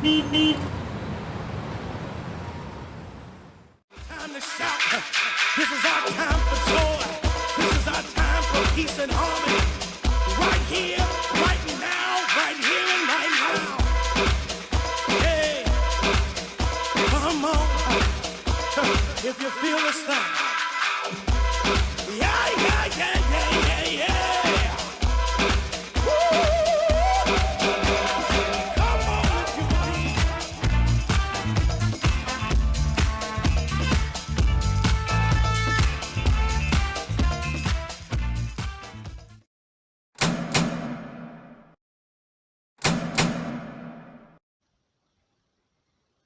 Time to shout. This is our time for joy. This is our time for peace and harmony. Right here, right now, right here and right now. Hey, come on. If you feel this thing. Yeah, yeah, yeah, yeah, yeah, yeah. Woo! Come on, you need.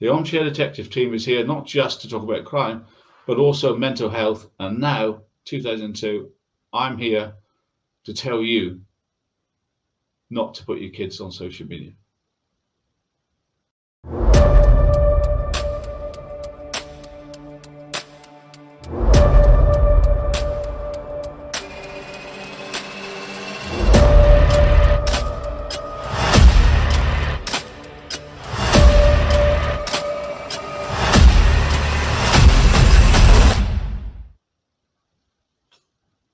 The Armchair Detective team is here not just to talk about crime, but also mental health. And now, 2002, I'm here to tell you not to put your kids on social media.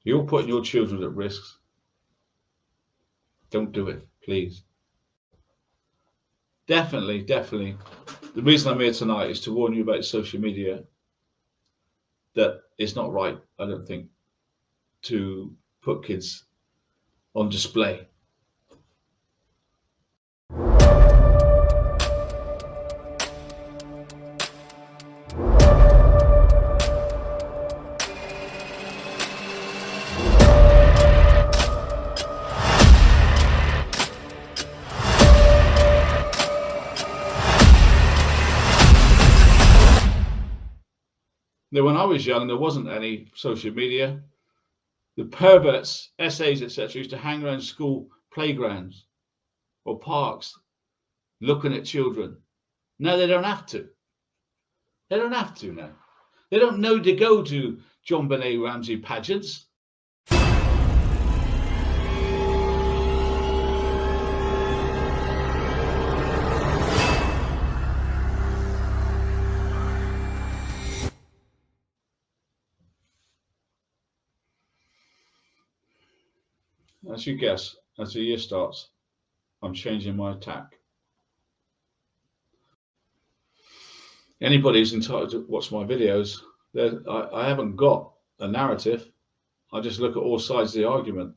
You're putting your children at risk. Don't do it, please. Definitely. The reason I'm here tonight is to warn you about social media, that it's not right, I don't think, to put kids on display. Now, when I was young, there wasn't any social media. The perverts, essays, etc., used to hang around school playgrounds or parks looking at children. Now they don't have to. They don't have to now. They don't know to go to John Benet Ramsey pageants. As you guess, as the year starts, I'm changing my tack. Anybody who's entitled to watch my videos, I haven't got a narrative. I just look at all sides of the argument.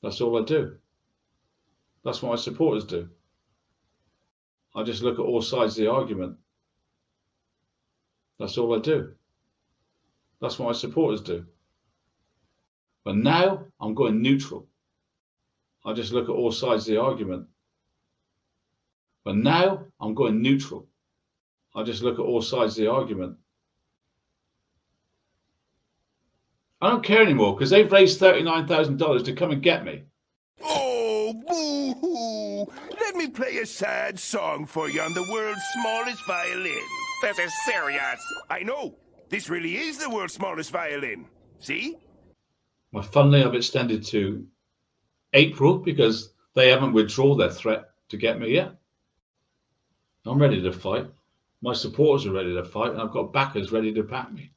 That's all I do. That's what my supporters do. I just look at all sides of the argument. That's all I do. That's what my supporters do. But now I'm going neutral. I just look at all sides of the argument. But now I'm going neutral. I just look at all sides of the argument. I don't care anymore because they've raised $39,000 to come and get me. Oh, boo-hoo! Let me play a sad song for you on the world's smallest violin. This is serious. I know. This really is the world's smallest violin. See? My funding I've extended to April because they haven't withdrawn their threat to get me yet. I'm ready to fight. My supporters are ready to fight, and I've got backers ready to back me.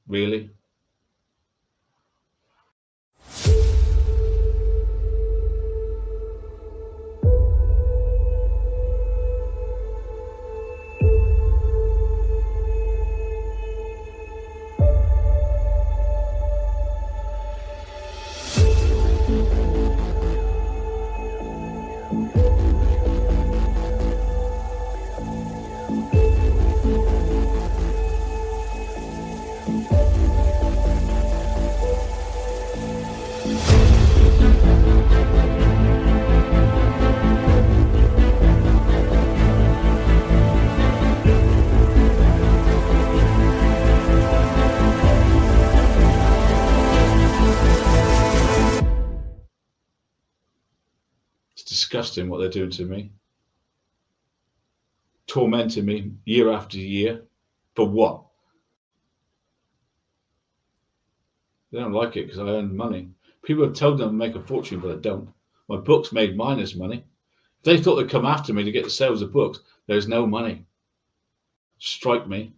Really? It's disgusting what they're doing to me. Tormenting me year after year. For what? They don't like it because I earn money. People have told them to make a fortune, but they don't. My books made minus money. If they thought they'd come after me to get the sales of books, there's no money. Strike me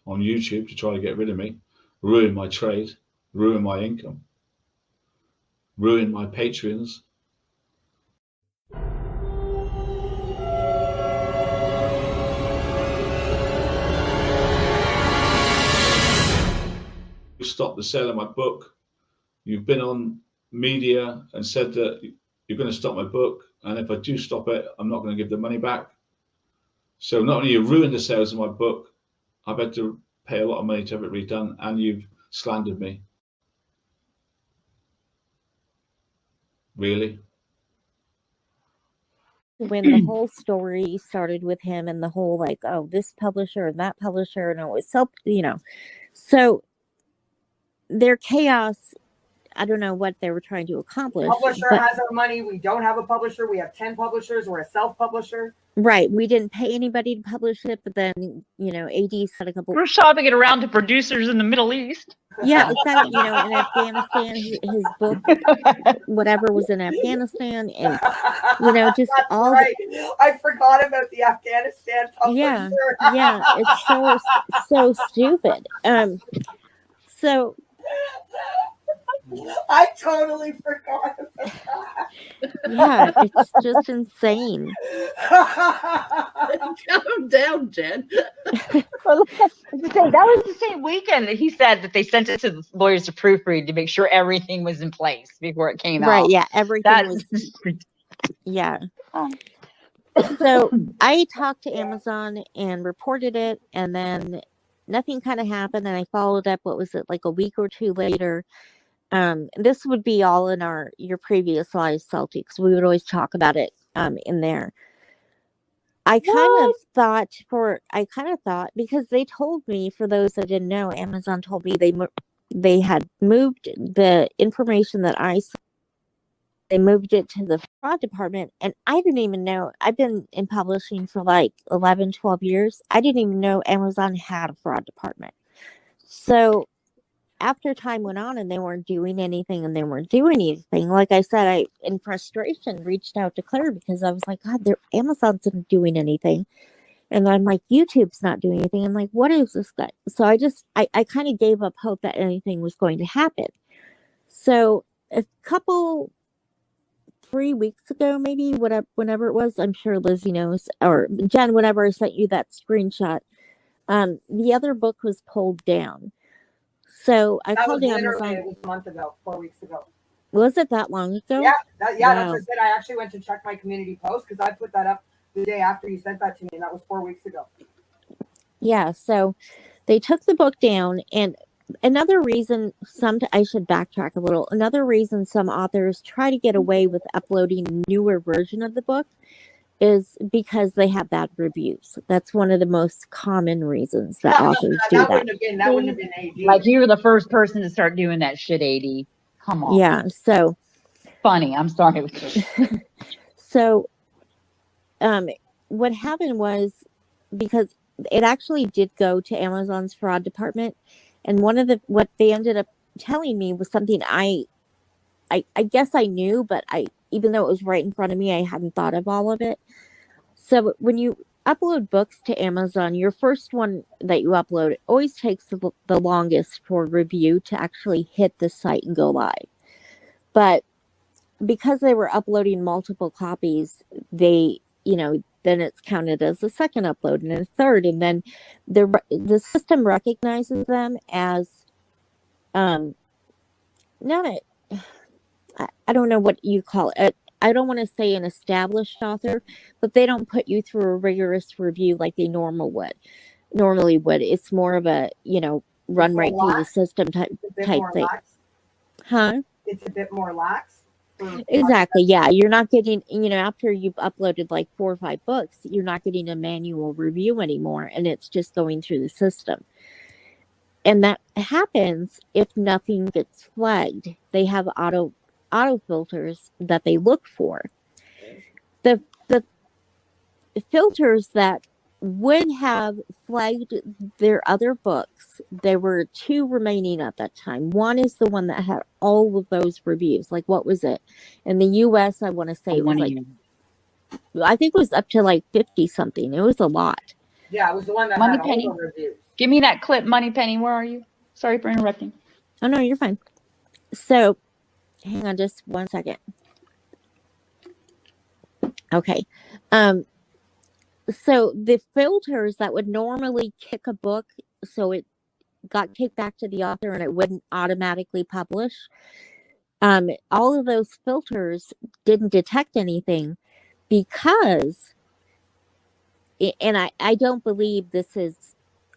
on YouTube to try to get rid of me, ruin my trade, ruin my income, ruin my patrons. You stopped the sale of my book. You've been on media and said that you're going to stop my book, and if I do stop it, I'm not going to give the money back. So not only you ruined the sales of my book, I've had to pay a lot of money to have it redone, and you've slandered me. Really? When the whole story started with him and the whole like, oh, this publisher and that publisher, and it was so, so their chaos, I don't know what they were trying to accomplish. Publisher has our money. We don't have a publisher. We have 10 publishers. We're a self-publisher. Right. We didn't pay anybody to publish it, but then, AD said a couple. We're shopping it around to producers in the Middle East. Yeah, exactly. In Afghanistan, his book, whatever was in Afghanistan, and just That's all. Right. I forgot about the Afghanistan publisher. Yeah, it's so stupid. So. I totally forgot about that. Yeah, it's just insane. Calm down, Jen. Well, that was the same weekend that he said that they sent it to the lawyers to proofread to make sure everything was in place before it came out. Right, yeah, everything was. Yeah. So I talked to Amazon and reported it, and then nothing kind of happened, and I followed up, what was it, like a week or two later. This would be all in your previous live Celtics. We would always talk about it in there. I kind of thought because they told me, for those that didn't know, Amazon told me they had moved the information that they moved it to the fraud department, and I didn't even know. I've been in publishing for like 11, 12 years. I didn't even know Amazon had a fraud department. So after time went on and they weren't doing anything, like I said, I, in frustration, reached out to Claire because I was like, God, Amazon's not doing anything. And I'm like, YouTube's not doing anything. I'm like, what is this guy? So I kind of gave up hope that anything was going to happen. So a couple, 3 weeks ago, maybe, whenever it was, I'm sure Lizzie knows, or Jen, whenever I sent you that screenshot, the other book was pulled down. So I called Amazon. It was a month ago, 4 weeks ago. Was it that long ago? Yeah, that's what Wow. I said. I actually went to check my community post because I put that up the day after you sent that to me, and that was 4 weeks ago. Yeah, so they took the book down, and another reason I should backtrack a little. Another reason some authors try to get away with uploading a newer version of the book is because they have bad reviews. That's one of the most common reasons that authors do that. That wouldn't have been AD. Like, you were the first person to start doing that shit, AD. Come on. Yeah, so Funny. I'm sorry. So what happened was, because it actually did go to Amazon's fraud department, and what they ended up telling me was something I guess I knew, but even though it was right in front of me, I hadn't thought of all of it. So when you upload books to Amazon, your first one that you upload always takes the longest for review to actually hit the site and go live. But because they were uploading multiple copies, they, then it's counted as a second upload and a third, and then the system recognizes them as I don't know what you call it. I don't want to say an established author, but they don't put you through a rigorous review like they normally would. It's more of a, run right through the system type thing. Huh? It's a bit more lax. Exactly. Yeah. You're not getting, after you've uploaded like 4 or 5 books, you're not getting a manual review anymore, and it's just going through the system. And that happens if nothing gets flagged. They have auto filters that they look for. The filters that would have flagged their other books. There were 2 remaining at that time. One is the one that had all of those reviews. Like, what was it? In the US, I want to say it was like, I think it was up to like 50 something. It was a lot. Yeah, it was the one that Money had Penny. all the reviews. Give me that clip, Money Penny. Where are you? Sorry for interrupting. Oh, no, you're fine. So, hang on just one second. Okay. So the filters that would normally kick a book so it got kicked back to the author and it wouldn't automatically publish, all of those filters didn't detect anything because, and I don't believe this is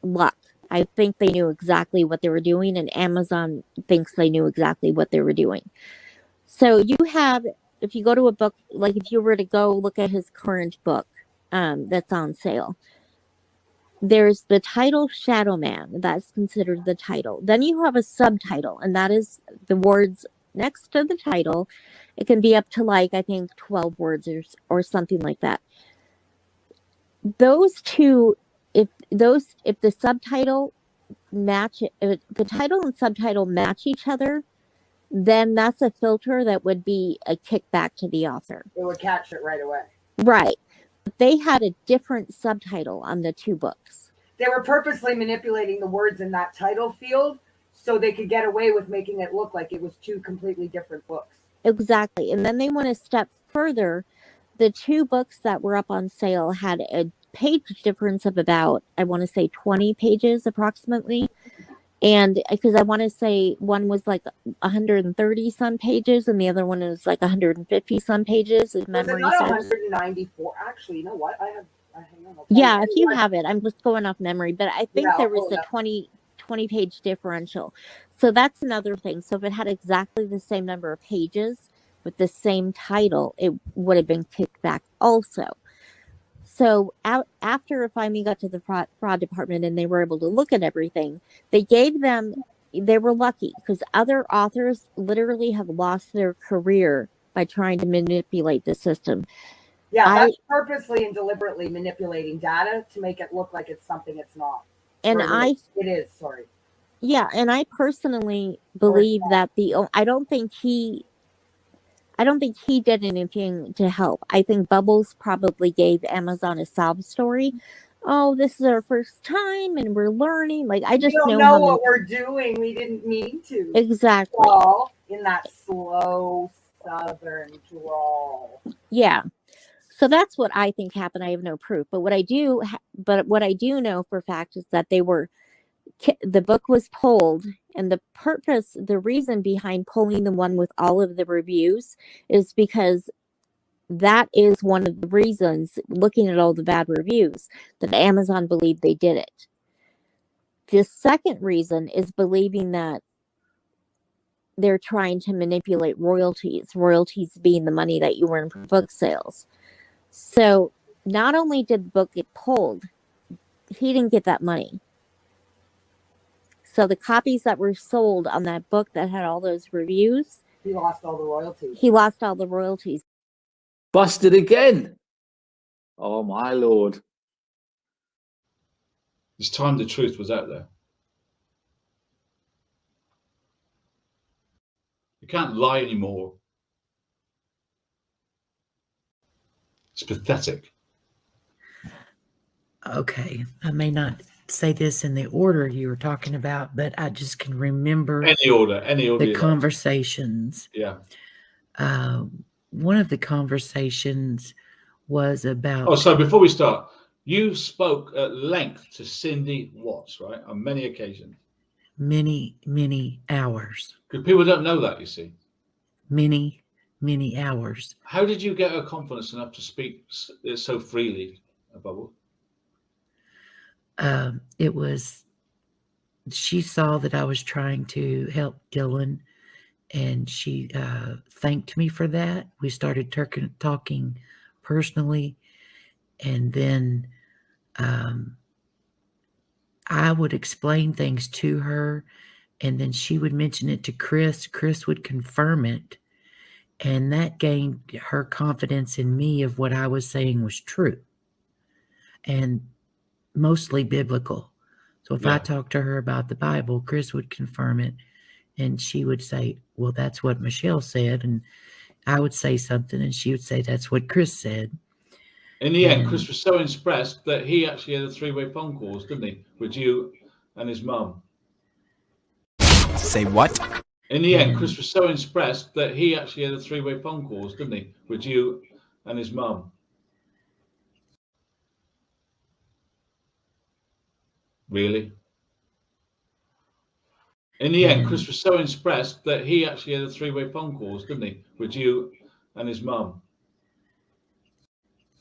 luck. I think they knew exactly what they were doing, and Amazon thinks they knew exactly what they were doing. So you have, if you go to a book, like if you were to go look at his current book, that's on sale. There's the title Shadow Man. That's considered the title. Then you have a subtitle, and that is the words next to the title. It can be up to like, I think 12 words or something like that. Those 2, if the subtitle match, if the title and subtitle match each other, then that's a filter that would be a kickback to the author. It would catch it right away. Right. They had a different subtitle on the 2 books. They were purposely manipulating the words in that title field so they could get away with making it look like it was 2 completely different books. Exactly. And then they went a step further. The 2 books that were up on sale had a page difference of about, I want to say 20 pages approximately. And because I want to say one was like 130 some pages and the other one is like 150 some pages. If memory Was it not serves. 194? Actually, you know what? Hang on. Yeah, if you have it, I'm just going off memory, but I think Yeah, there was a 20 page differential. So that's another thing. So if it had exactly the same number of pages with the same title, it would have been kicked back also. So after it finally got to the fraud department and they were able to look at everything, they were lucky because other authors literally have lost their career by trying to manipulate the system. Yeah, that's purposely and deliberately manipulating data to make it look like it's something it's not. And it is, sorry. Yeah, and I personally believe that I don't think he did anything to help. I think Bubbles probably gave Amazon a sob story. Oh, this is our first time and we're learning. Like, I just we don't know what we're doing. We didn't mean to. Exactly. Well, in that slow southern drawl. Yeah. So that's what I think happened. I have no proof, but what I do know for a fact is that the book was pulled, and the reason behind pulling the one with all of the reviews is because that is one of the reasons, looking at all the bad reviews, that Amazon believed they did it. The second reason is believing that they're trying to manipulate royalties being the money that you earn from book sales. So not only did the book get pulled, he didn't get that money. So the copies that were sold on that book that had all those reviews, he lost all the royalties. Busted again. Oh my Lord. It's time the truth was out there. You can't lie anymore. It's pathetic. Okay, I may not say this in the order you were talking about, but I just can remember any order the conversations. Yeah. One of the conversations was about. Oh, so before we start, you spoke at length to Cindy Watts, right? On many occasions. Many hours. Because people don't know that, you see. Many hours. How did you get her confidence enough to speak so freely, Bubble? It was, she saw that I was trying to help Dylan, and she thanked me for that. We started talking personally, and then I would explain things to her, and then she would mention it to Chris. Chris would confirm it, and that gained her confidence in me of what I was saying was true. And mostly biblical. So if I Yeah. talked to her about the Bible, Chris would confirm it, and she would say, well, that's what Michelle said. And I would say something, and she would say, that's what Chris said. In the end, And- Chris was so impressed that he actually had a three-way phone calls, didn't he, with you and his mum? Say what? In the end, Chris was so impressed that he actually had a three-way phone calls, didn't he, with you and his mum? Really? In the end, Chris was so impressed that he actually had a three-way phone calls, didn't he, with you and his mum?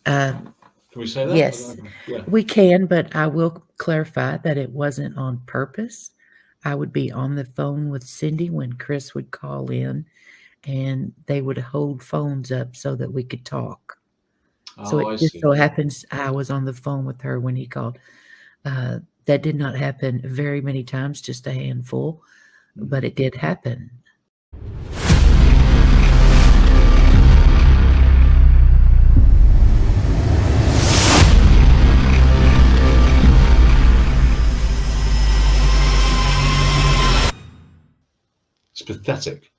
Can we say that? Yes, Yeah. we can, but I will clarify that it wasn't on purpose. I would be on the phone with Cindy when Chris would call in, and they would hold phones up so that we could talk. So Oh, I it just see. so happens I was on the phone with her when he called. That did not happen very many times, just a handful, but it did happen. It's pathetic.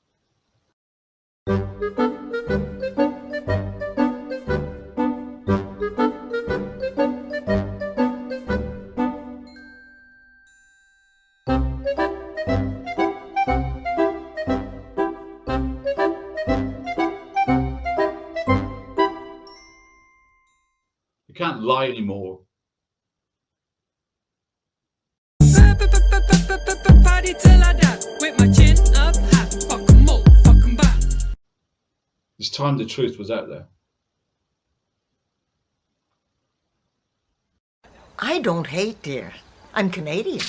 You can't lie anymore. Party till I die with my chin up high. Fuck 'em all, fuck 'em back. It's time the truth was out there. I don't hate, dear. I'm Canadian.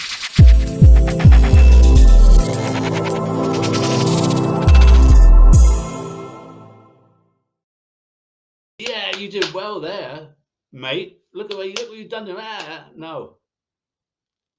Yeah, you did well there, mate. Look what you've done there. No.